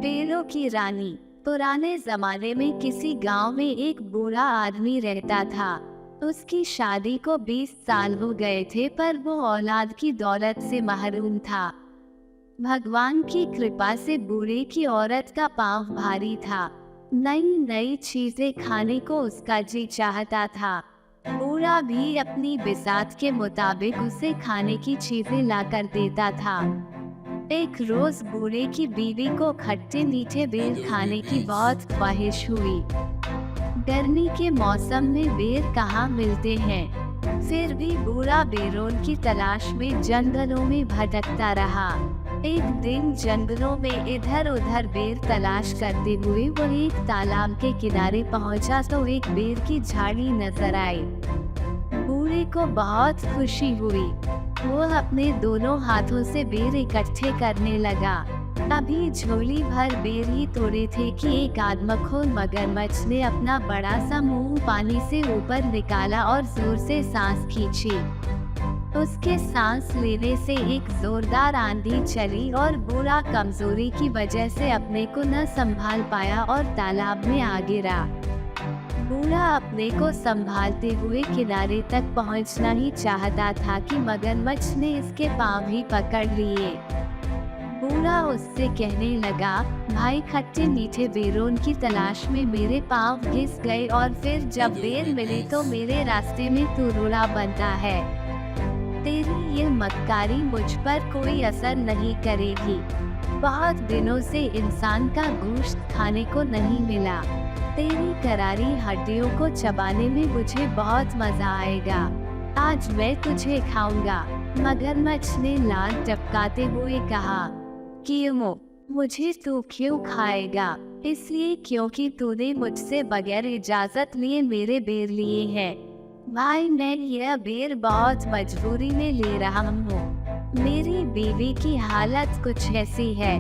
पेड़ों की रानी। पुराने जमाने में किसी गांव में एक बूढ़ा आदमी रहता था। उसकी शादी को 20 साल हो गए थे, पर वो औलाद की दौलत से महरूम था। भगवान की कृपा से बूढ़े की औरत का पांव भारी था। नई नई चीजें खाने को उसका जी चाहता था। बूढ़ा भी अपनी बिसात के मुताबिक उसे खाने की चीजें लाकर देता था। एक रोज बूढ़े की बीवी को खट्टे मीठे बेर खाने की बहुत ख्वाहिश हुई। गर्मी के मौसम में बेर कहाँ मिलते हैं। फिर भी बूढ़ा बेरों की तलाश में जंगलों में भटकता रहा। एक दिन जंगलों में इधर उधर बेर तलाश करते हुए वो एक तालाब के किनारे पहुंचा तो एक बेर की झाड़ी नजर आई। बूढ़े को बहुत खुशी हुई। वो अपने दोनों हाथों से बेर इकट्ठे करने लगा। अभी झोली भर बेर ही तोड़े थे कि एक आदमखोर मगरमच्छ ने अपना बड़ा सा मुंह पानी से ऊपर निकाला और जोर से सांस खींची। उसके सांस लेने से एक जोरदार आंधी चली और बूढ़ा कमजोरी की वजह से अपने को न संभाल पाया और तालाब में आ गिरा। बूढ़ा अपने को संभालते हुए किनारे तक पहुंचना ही चाहता था कि मगरमच्छ ने इसके पांव ही पकड़ लिए। बूढ़ा उससे कहने लगा, भाई खट्टे मीठे बेरों की तलाश में मेरे पांव घिस गए और फिर जब बेर मिले तो मेरे रास्ते में तू रूड़ा बनता है। तेरी ये मक्कारी मुझ पर कोई असर नहीं करेगी। बहुत दिनों से इंसान का गोश्त खाने को नहीं मिला। तेरी करारी हड्डियों को चबाने में मुझे बहुत मजा आएगा। आज मैं तुझे खाऊंगा। मगरमच्छ ने लार टपकाते हुए कहा, क्यों? मुझे तू क्यों खाएगा? इसलिए क्योंकि तूने मुझसे बगैर इजाजत लिए मेरे बेर लिए हैं। भाई मैं यह बेर बहुत मजबूरी में ले रहा हूँ। मेरी बीवी की हालत कुछ ऐसी है।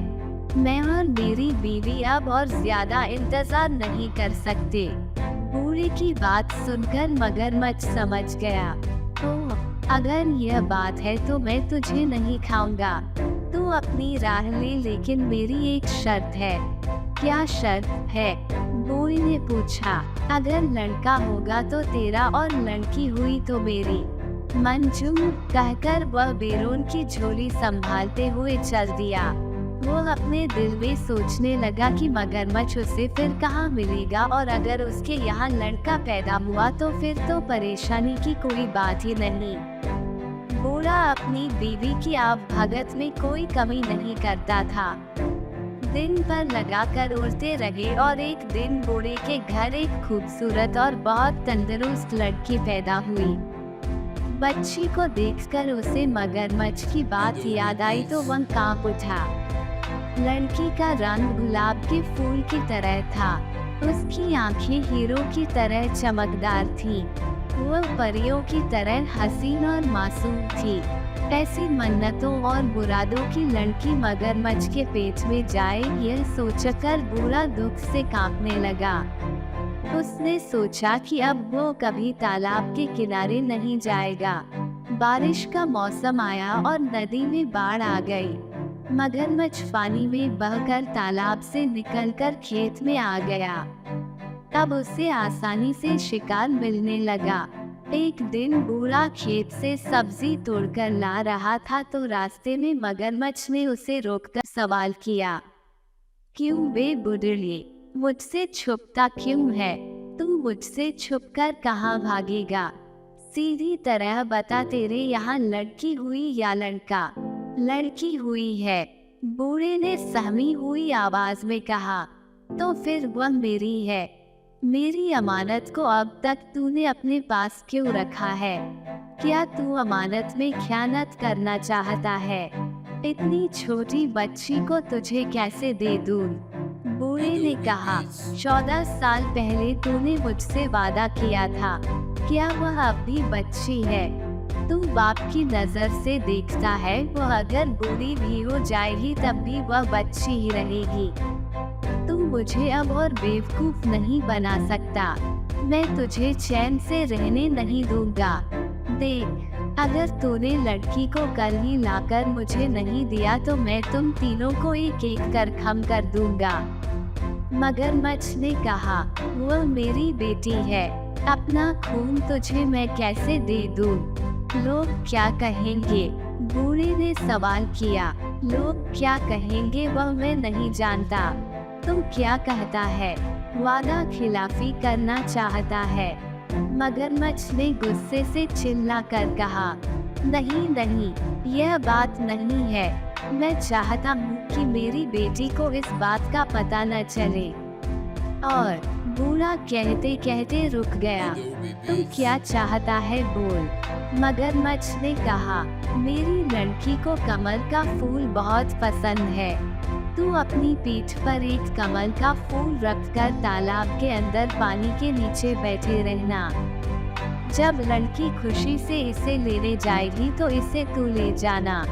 मैं और मेरी बीवी अब और ज्यादा इंतजार नहीं कर सकते। बूढ़े की बात सुनकर मगरमच्छ समझ गया। तो अगर यह बात है तो मैं तुझे नहीं खाऊंगा। तू अपनी राह ले, लेकिन मेरी एक शर्त है। क्या शर्त है? बूढ़े ने पूछा। अगर लड़का होगा तो तेरा और लड़की हुई तो मेरी। मंजूर कहकर वह बेरों की झोली संभालते हुए चल दिया। वो अपने दिल में सोचने लगा कि मगरमच्छ उसे फिर कहाँ मिलेगा और अगर उसके यहाँ लड़का पैदा हुआ तो फिर तो परेशानी की कोई बात ही नहीं। बूढ़ा अपनी बीवी की आवभगत में कोई कमी नहीं करता था। दिन भर लगाकर उड़ते रहे और एक दिन बूढ़े के घर एक खूबसूरत और बहुत तंदुरुस्त लड़की पैदा हुई। बच्ची को देखकर उसे मगरमच्छ की बात याद आई तो वह कांप उठा। लड़की का रंग गुलाब के फूल की तरह था। उसकी आंखें हीरो की तरह चमकदार थीं। वह परियों की तरह हसीन और मासूम थी। ऐसी मन्नतों और मुरादों की लड़की मगरमच्छ के पेट में जाए, यह सोचकर बूढ़ा दुख से कांपने लगा। उसने सोचा कि अब वो कभी तालाब के किनारे नहीं जाएगा। बारिश का मौसम आया और नदी में बाढ़ आ गई। मगरमच्छ पानी में बहकर तालाब से निकलकर खेत में आ गया। तब उसे आसानी से शिकार मिलने लगा। एक दिन बूढ़ा खेत से सब्जी तोड़कर ला रहा था तो रास्ते में मगरमच्छ ने उसे रोककर सवाल किया, क्यों बे बुढ़िए, मुझसे छुपता क्यों है? तू मुझसे छुपकर कहाँ भागेगा? सीधी तरह बता, तेरे यहाँ लड़की हुई या लड़का? लड़की हुई है। बूढ़े ने सहमी हुई आवाज में कहा। तो फिर वह मेरी है। मेरी अमानत को अब तक तूने अपने पास क्यों रखा है? क्या तू अमानत में खयानत करना चाहता है? इतनी छोटी बच्ची को तुझे कैसे दे दूं? बूढ़े ने कहा, 14 साल पहले तूने मुझसे वादा किया था। क्या वह अब भी बच्ची है? तू बाप की नजर से देखता है, वह अगर बूढ़ी भी हो जाएगी तब भी वह बच्ची ही रहेगी। तू मुझे अब और बेवकूफ नहीं बना सकता। मैं तुझे चैन से रहने नहीं दूंगा। देख, अगर तूने लड़की को कल ही लाकर मुझे नहीं दिया तो मैं तुम तीनों को एक एक कर खत्म कर दूंगा। मगरमच्छ ने कहा, वो मेरी बेटी है, अपना खून तुझे मैं कैसे दे दूं? लोग क्या कहेंगे? बूढ़े ने सवाल किया। लोग क्या कहेंगे वह मैं नहीं जानता। तुम क्या कहता है? वादा खिलाफी करना चाहता है? मगरमच्छ ने गुस्से से चिल्लाकर कहा, नहीं नहीं, यह बात नहीं है। मैं चाहता हूँ कि मेरी बेटी को इस बात का पता न चले। और बूढ़ा कहते कहते रुक गया। तुम क्या चाहता है बोल? मगरमच्छ ने कहा, मेरी लड़की को कमल का फूल बहुत पसंद है। तू अपनी पीठ पर एक कमल का फूल रखकर तालाब के अंदर पानी के नीचे बैठे रहना। जब लड़की खुशी से इसे लेने जाएगी तो इसे तू ले जाना।